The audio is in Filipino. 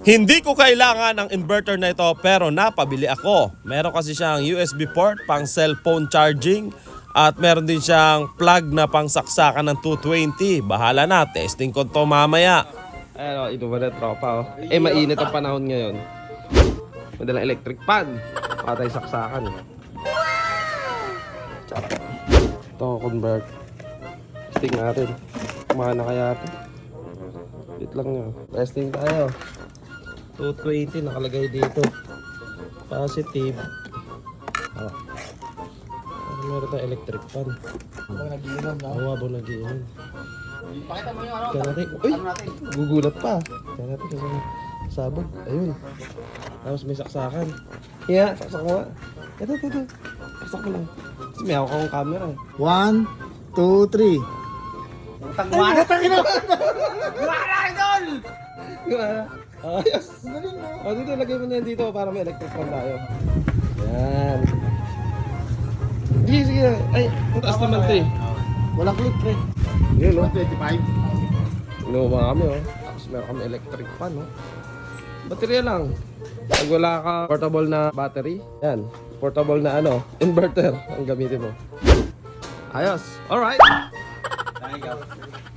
Hindi ko kailangan ng inverter na ito pero napabili ako. Meron kasi siyang USB port pang cellphone charging at meron din siyang plug na pang saksakan ng 220. Bahala na, testing ko to mamaya. Ayun, ito ba na tropa oh. Eh mainit ang panahon ngayon. Madalang electric fan. Patay saksakan. Ito convert. Testing natin. Kumana kaya ito. Wait lang nyo. Testing tayo. 220 nakalagay dito. Positive. Meron tayong electric fan. Habang nagiinom na. Oo, habang nagiinom. Pakita mo yung ano. Kaya natin, uy! Gugulat pa. Kaya natin kasi sabog. Ayun. Tapos may saksakan. Yeah, saksak mo nga. Ito. Saksak mo lang. Kasi may hawak akong camera eh. 1, 2, 3. Tangwara! Wala idol! Ayos! O dito, lagay mo na yan dito para may electric fan tayo. Yan. Sige. Ay, ang taas naman ito eh. Walang clip pre. Yun o. 25. Inuwa kami oh. Tapos meron kami electric fan oh. Baterya lang. Pag wala ka portable na battery, yan. Portable na ano, inverter ang gamitin mo. Ayos. Alright. Thank you.